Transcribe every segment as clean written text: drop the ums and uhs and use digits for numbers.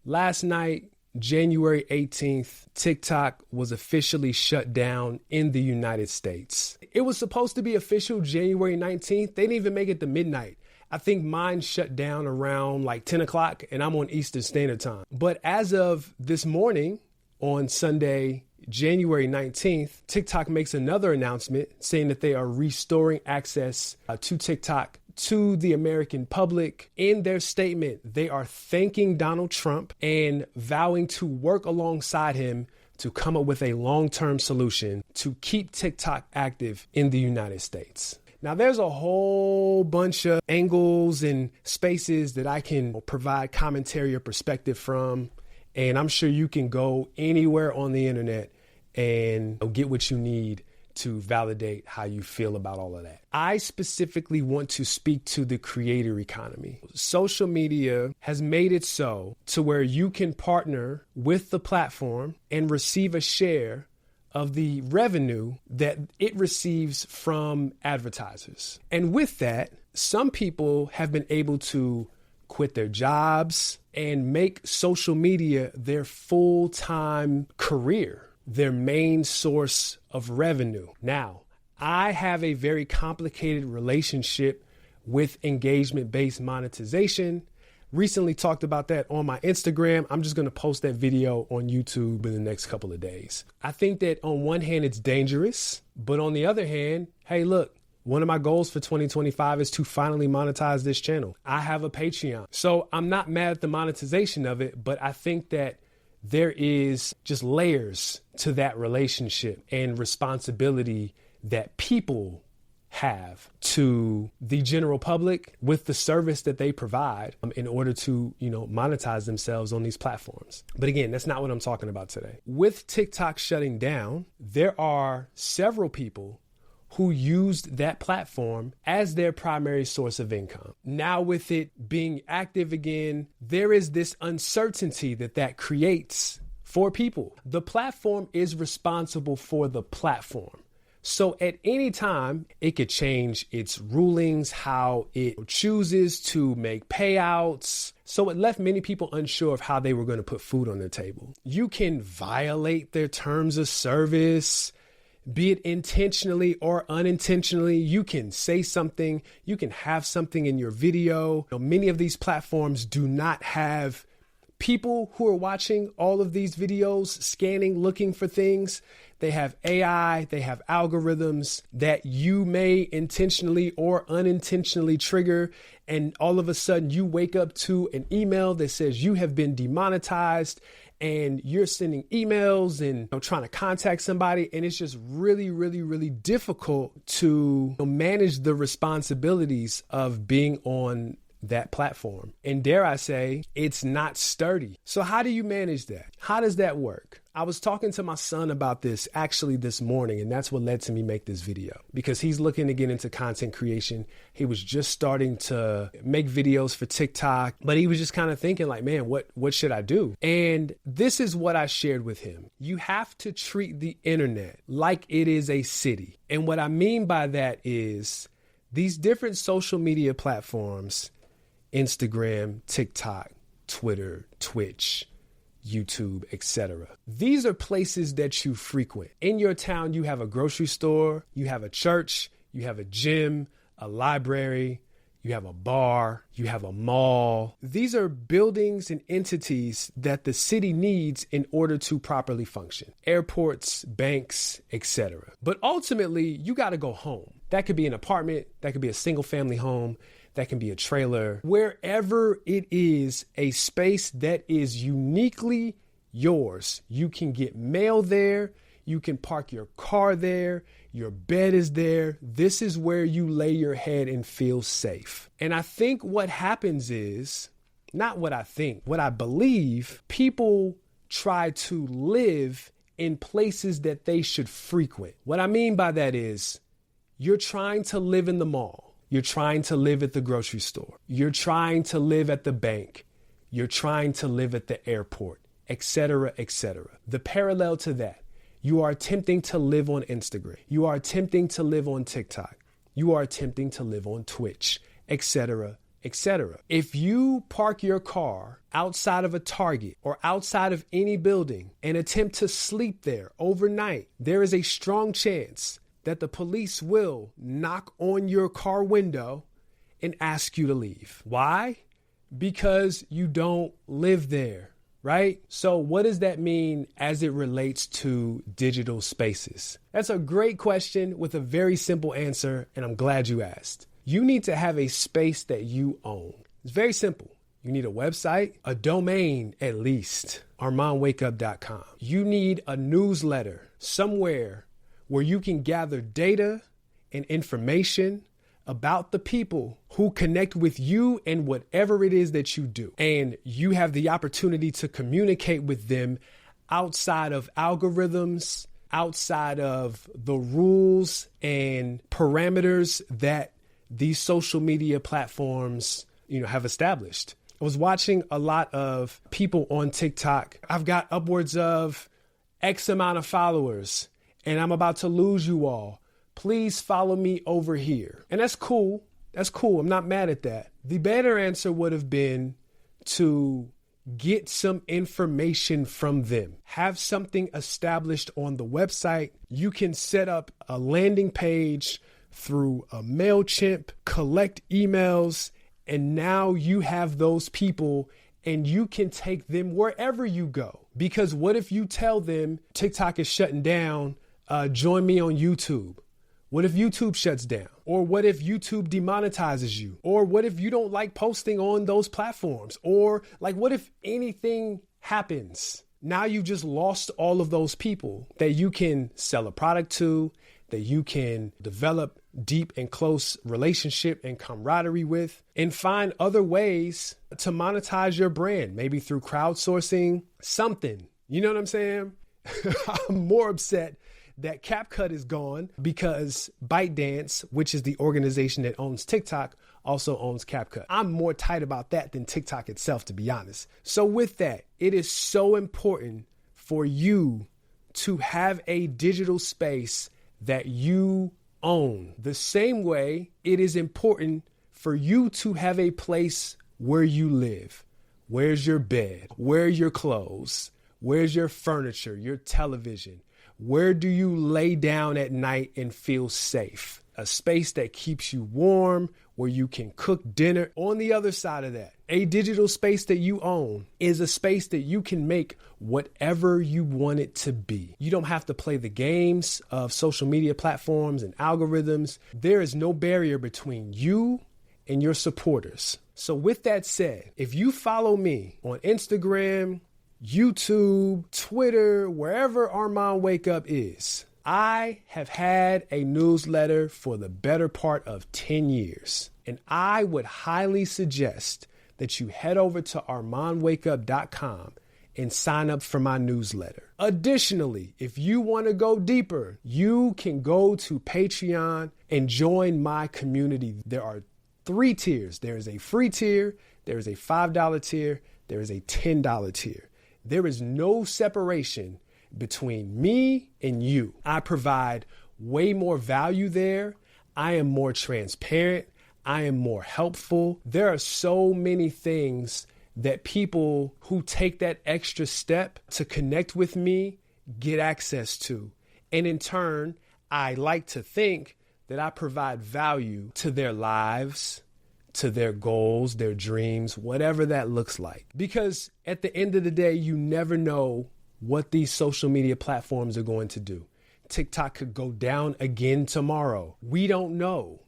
Last night, January 18th, TikTok was officially shut down in the United States. It was supposed to be official January 19th. They didn't even make it to midnight. I think mine shut down around like 10 o'clock and I'm on Eastern Standard Time. But as of this morning, on Sunday, January 19th, TikTok makes another announcement saying that they are restoring access to TikTok to the American public. In their statement, they are thanking Donald Trump and vowing to work alongside him to come up with a long-term solution to keep TikTok active in the United States. Now, there's a whole bunch of angles and spaces that I can provide commentary or perspective from, and I'm sure you can go anywhere on the internet and get what you need to validate how you feel about all of that. I specifically want to speak to the creator economy. Social media has made it so to where you can partner with the platform and receive a share of the revenue that it receives from advertisers. And with that, some people have been able to quit their jobs and make social media their full-time career, their main source of revenue. Now, I have a very complicated relationship with engagement-based monetization. Recently talked about that on my Instagram. I'm just going to post that video on YouTube in the next couple of days. I think that on one hand, it's dangerous, but on the other hand, hey, look, one of my goals for 2025 is to finally monetize this channel. I have a Patreon, so I'm not mad at the monetization of it, but I think that there is just layers to that relationship and responsibility that people have to the general public with the service that they provide in order to, monetize themselves on these platforms. But again, that's not what I'm talking about today. With TikTok shutting down, there are several people who used that platform as their primary source of income. Now with it being active again, there is this uncertainty that creates for people. The platform is responsible for the platform. So at any time, it could change its rulings, how it chooses to make payouts. So it left many people unsure of how they were going to put food on their table. You can violate their terms of service, be it intentionally or unintentionally. You can say something, you can have something in your video. Many of these platforms do not have people who are watching all of these videos, scanning, looking for things. They have AI, they have algorithms that you may intentionally or unintentionally trigger. And all of a sudden you wake up to an email that says you have been demonetized, and you're sending emails and trying to contact somebody. And it's just really, really, really difficult to manage the responsibilities of being on that platform. And dare I say, it's not sturdy. So how do you manage that? How does that work? I was talking to my son about this actually this morning, and that's what led to me make this video, because he's looking to get into content creation. He was just starting to make videos for TikTok, but he was just kind of thinking like, man, what should I do? And this is what I shared with him. You have to treat the internet like it is a city. And what I mean by that is these different social media platforms, Instagram, TikTok, Twitter, Twitch, YouTube, etc. These are places that you frequent. In your town, you have a grocery store, you have a church, you have a gym, a library, you have a bar, you have a mall. These are buildings and entities that the city needs in order to properly function. Airports, banks, etc. But ultimately, you got to go home. That could be an apartment, that could be a single family home, that can be a trailer, wherever it is a space that is uniquely yours. You can get mail there. You can park your car there. Your bed is there. This is where you lay your head and feel safe. And I think what happens is, not what I think, what I believe, people try to live in places that they should frequent. What I mean by that is, you're trying to live in the mall. You're trying to live at the grocery store. You're trying to live at the bank. You're trying to live at the airport, etc., etc. The parallel to that, you are attempting to live on Instagram. You are attempting to live on TikTok. You are attempting to live on Twitch, etc., etc. If you park your car outside of a Target or outside of any building and attempt to sleep there overnight, there is a strong chance that the police will knock on your car window and ask you to leave. Why? Because you don't live there, right? So what does that mean as it relates to digital spaces? That's a great question with a very simple answer, and I'm glad you asked. You need to have a space that you own. It's very simple. You need a website, a domain at least, ArmandWakeUp.com. You need a newsletter somewhere where you can gather data and information about the people who connect with you and whatever it is that you do. And you have the opportunity to communicate with them outside of algorithms, outside of the rules and parameters that these social media platforms, have established. I was watching a lot of people on TikTok. I've got upwards of X amount of followers and I'm about to lose you all. Please follow me over here. And that's cool. That's cool. I'm not mad at that. The better answer would have been to get some information from them. Have something established on the website. You can set up a landing page through a MailChimp, collect emails, and now you have those people and you can take them wherever you go. Because what if you tell them TikTok is shutting down, join me on YouTube? What if YouTube shuts down? Or what if YouTube demonetizes you? Or what if you don't like posting on those platforms? Or what if anything happens? Now you've just lost all of those people that you can sell a product to, that you can develop deep and close relationship and camaraderie with, and find other ways to monetize your brand, maybe through crowdsourcing, something. You know what I'm saying? I'm more upset that CapCut is gone because ByteDance, which is the organization that owns TikTok, also owns CapCut. I'm more tight about that than TikTok itself, to be honest. So with that, it is so important for you to have a digital space that you own. The same way it is important for you to have a place where you live. Where's your bed? Where are your clothes? Where's your furniture, your television? Where do you lay down at night and feel safe? A space that keeps you warm, where you can cook dinner. On the other side of that, a digital space that you own is a space that you can make whatever you want it to be. You don't have to play the games of social media platforms and algorithms. There is no barrier between you and your supporters. So with that said, if you follow me on Instagram, YouTube, Twitter, wherever Armand Wake Up is, I have had a newsletter for the better part of 10 years. And I would highly suggest that you head over to ArmandWakeUp.com and sign up for my newsletter. Additionally, if you want to go deeper, you can go to Patreon and join my community. There are 3 tiers. There is a free tier, there is a $5 tier, there is a $10 tier. There is no separation between me and you. I provide way more value there. I am more transparent. I am more helpful. There are so many things that people who take that extra step to connect with me get access to. And in turn, I like to think that I provide value to their lives, to their goals, their dreams, whatever that looks like. Because at the end of the day, you never know what these social media platforms are going to do. TikTok could go down again tomorrow. We don't know.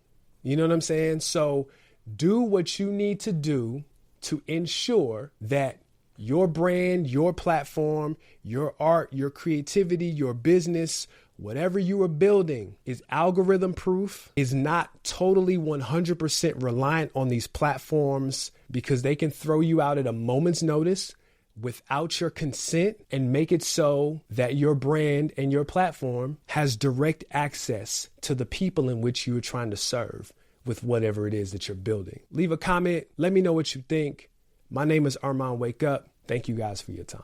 You know what I'm saying? So do what you need to do to ensure that your brand, your platform, your art, your creativity, your business, whatever you are building is algorithm proof, is not totally 100% reliant on these platforms because they can throw you out at a moment's notice without your consent and make it so that your brand and your platform has direct access to the people in which you are trying to serve with whatever it is that you're building. Leave a comment. Let me know what you think. My name is Armand Wake Up. Thank you guys for your time.